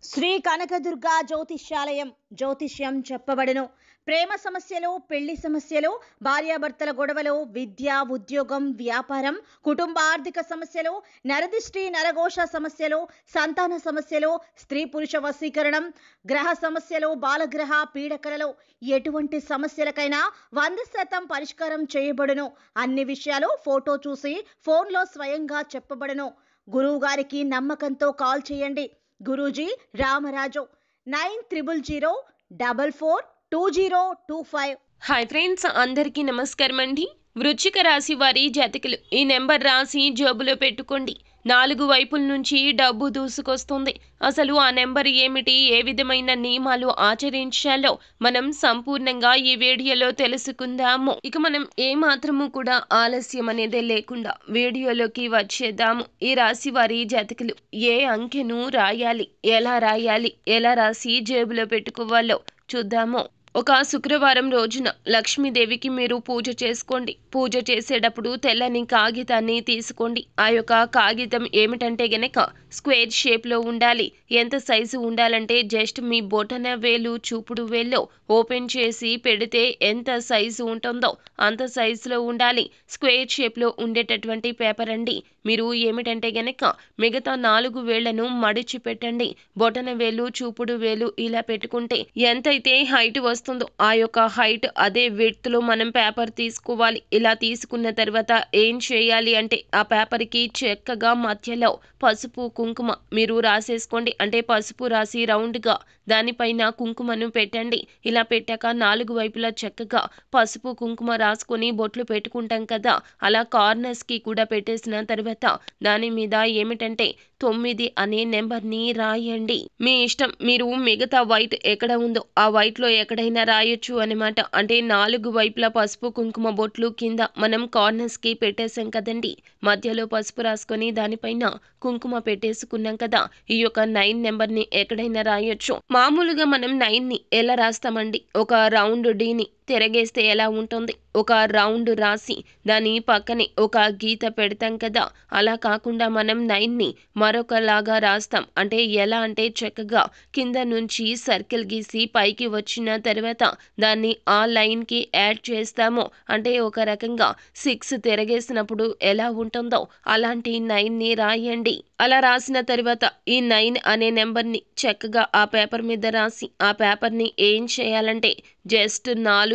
శ్రీ కనకదుర్గ జ్యోతిష్యాలయం జ్యోతిష్యం చెప్పబడును. ప్రేమ సమస్యలు, పెళ్లి సమస్యలు, భార్యాభర్తల గొడవలు, విద్య, ఉద్యోగం, వ్యాపారం, కుటుంబ ఆర్థిక సమస్యలు, నరదిష్టి, నరఘోష సమస్యలు, సంతాన సమస్యలు, స్త్రీ పురుష వశీకరణం, గ్రహ సమస్యలు, బాలగ్రహ పీడకలలు, ఎటువంటి సమస్యలకైనా 100% పరిష్కారం చేయబడును. అన్ని విషయాలు ఫోటో చూసి ఫోన్లో స్వయంగా చెప్పబడును. గురువు గారికి నమ్మకంతో కాల్ చేయండి. గురూజీ రామరాజు 9000442025. హాయ్ ఫ్రెండ్స్, అందరికీ నమస్కారం అండి. వృశ్చిక రాశి వారి జాతకులు ఈ నెంబర్ రాసి జేబులో పెట్టుకోండి. 4 వైపుల నుంచి డబ్బు దూసుకొస్తుంది. అసలు ఆ నెంబర్ ఏమిటి, ఏ విధమైన నియమాలు ఆచరించాలో మనం సంపూర్ణంగా ఈ వీడియోలో తెలుసుకుందాము. ఇక మనం ఏ మాత్రము కూడా ఆలస్యం అనేది లేకుండా వీడియోలోకి వచ్చేద్దాము. ఈ రాశి వారి జాతకులు ఏ అంకెను రాయాలి, ఎలా రాసి జేబులో పెట్టుకోవాలో చూద్దాము. ఒక శుక్రవారం రోజున లక్ష్మీదేవికి మీరు పూజ చేసుకోండి. పూజ చేసేటప్పుడు తెల్లని కాగితాన్ని తీసుకోండి. ఆ యొక్క కాగితం ఏమిటంటే గనక స్క్వేర్ షేప్లో ఉండాలి. ఎంత సైజు ఉండాలంటే జస్ట్ మీ బొటన వేలు, చూపుడు వేల్లో ఓపెన్ చేసి పెడితే ఎంత సైజు ఉంటుందో అంత సైజులో ఉండాలి. స్క్వేర్ షేప్లో ఉండేటటువంటి పేపర్ అండి. మీరు ఏమిటంటే గనక మిగతా 4 వేళ్లను మడిచి పెట్టండి. బొటన వేలు, చూపుడు వేలు ఇలా పెట్టుకుంటే ఎంతైతే హైట్ వస్తుందో ఆ యొక్క హైట్ అదే విడ్త్ లో మనం పేపర్ తీసుకోవాలి. ఇలా తీసుకున్న తర్వాత ఏం చేయాలి అంటే ఆ పేపర్ కి చక్కగా మధ్యలో పసుపు కుంకుమ మీరు రాసేసుకోండి. అంటే పసుపు రాసి రౌండ్ గా దానిపైన కుంకుమను పెట్టండి. ఇలా పెట్టాక 4 వైపులా చక్కగా పసుపు కుంకుమ రాసుకొని బొట్లు పెట్టుకుంటాం కదా, అలా కార్నర్స్ కి కూడా పెట్టేసిన తర్వాత దాని మీద ఏమిటంటే 9 అనే నెంబర్ ని రాయండి. మీ ఇష్టం, మీరు మిగతా వైట్ ఎక్కడ ఉందో ఆ వైట్ లో ఎక్కడైనా రాయొచ్చు అనమాట. అంటే 4 వైపులా పసుపు కుంకుమ బొట్లు కింద మనం కార్నర్స్ కి పెట్టేసాం కదండి, మధ్యలో పసుపు రాసుకొని దానిపైన కుంకుమ పెట్టేసుకున్నాం కదా. ఈ యొక్క 9 నెంబర్ ని ఎక్కడైనా రాయొచ్చు. మామూలుగా మనం 9 ని ఎలా రాస్తామండి, ఒక రౌండ్ డీని తిరగేస్తే ఎలా ఉంటుంది, ఒక రౌండ్ రాసి దాని పక్కనే ఒక గీత పెడతాం కదా, అలా కాకుండా మనం 9 ని మరొకలాగా రాస్తాం. అంటే ఎలా అంటే చక్కగా కింద నుంచి సర్కిల్ గీసి పైకి వచ్చిన తర్వాత దాన్ని ఆ లైన్ కి యాడ్ చేస్తాము. అంటే ఒక రకంగా 6 తిరగేసినప్పుడు ఎలా ఉంటుందో అలాంటి 9 ని రాయండి. అలా రాసిన తర్వాత ఈ 9 అనే నెంబర్ ని చక్కగా ఆ పేపర్ మీద రాసి ఆ పేపర్ ని ఏం చేయాలంటే జస్ట్ 4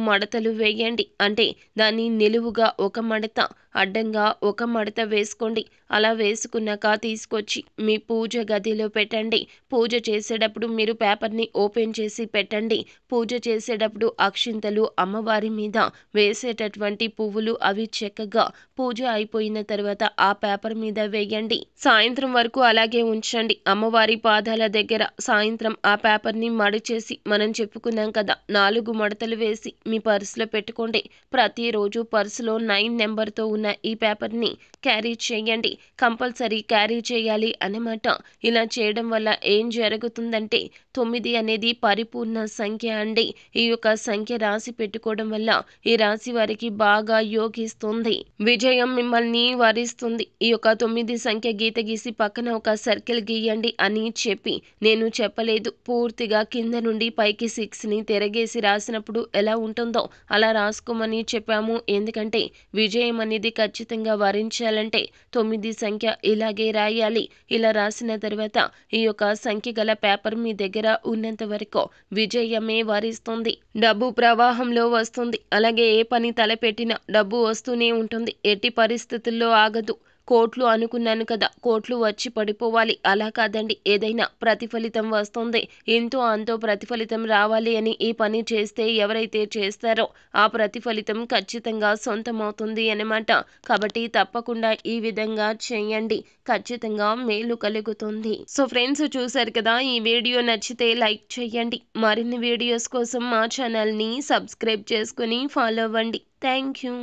మడతలు వేయండి. అంటే దాన్ని నిలువుగా ఒక మడత, అడ్డంగా ఒక మడత వేసుకోండి. అలా వేసుకున్నాక తీసుకొచ్చి మీ పూజ గదిలో పెట్టండి. పూజ చేసేటప్పుడు మీరు పేపర్ని ఓపెన్ చేసి పెట్టండి. పూజ చేసేటప్పుడు అక్షింతలు, అమ్మవారి మీద వేసేటటువంటి పువ్వులు అవి చక్కగా పూజ అయిపోయిన తర్వాత ఆ పేపర్ మీద వేయండి. సాయంత్రం వరకు అలాగే ఉంచండి అమ్మవారి పాదాల దగ్గర. సాయంత్రం ఆ పేపర్ని మడిచేసి మనం చెప్పుకున్నాం కదా 4 మడతలు వేసి మీ పర్సులో పెట్టుకోండి. ప్రతిరోజు పర్సులో 9 నెంబర్తో ఉన్న ఈ పేపర్ని క్యారీ చేయండి. కంపల్సరీ క్యారీ చేయాలి అన్నమాట. ఇలా చేయడం వల్ల ఏం జరుగుతుందంటే 9 అనేది పరిపూర్ణ సంఖ్య అండి. ఈ యొక్క సంఖ్య రాసి పెట్టుకోవడం వల్ల ఈ రాశి వారికి బాగా యోగిస్తుంది. విజయం మిమ్మల్ని వరిస్తుంది. ఈ యొక్క 9 సంఖ్య గీత గీసి పక్కన ఒక సర్కిల్ గీయండి అని చెప్పి నేను చెప్పలేదు. పూర్తిగా కింద నుండి పైకి 6 ని తిరగేసి రాసినప్పుడు ఎలా ఉంటుందో అలా రాసుకోమని చెప్పాము. ఎందుకంటే విజయం అనేది ఖచ్చితంగా వరించాలంటే 9 సంఖ్య ఇలాగే రాయాలి. ఇలా రాసిన తర్వాత ఈ యొక్క సంఖ్య గల పేపర్ మీ దగ్గర ఉన్నంత వరకు విజయమే వరిస్తుంది. డబ్బు ప్రవాహంలో వస్తుంది. అలాగే ఏ పని తలపెట్టినా డబ్బు వస్తూనే ఉంటుంది. ఎట్టి పరిస్థితుల్లో ఆగదు. కోట్లు అనుకున్నాను కదా, కోట్లు వచ్చి పడిపోవాలి అలా కాదండి. ఏదైనా ప్రతిఫలితం వస్తుంది. ఎంతో అంతో ప్రతిఫలితం రావాలి అని ఈ పని చేస్తే ఎవరైతే చేస్తారో ఆ ప్రతిఫలితం ఖచ్చితంగా సొంతమవుతుంది అన్నమాట. కాబట్టి తప్పకుండా ఈ విధంగా చేయండి, ఖచ్చితంగా మేలు కలుగుతుంది. సో ఫ్రెండ్స్, చూసారు కదా, ఈ వీడియో నచ్చితే లైక్ చేయండి. మరిన్ని వీడియోస్ కోసం మా ఛానల్ని సబ్స్క్రైబ్ చేసుకుని ఫాలో అవ్వండి. Thank you.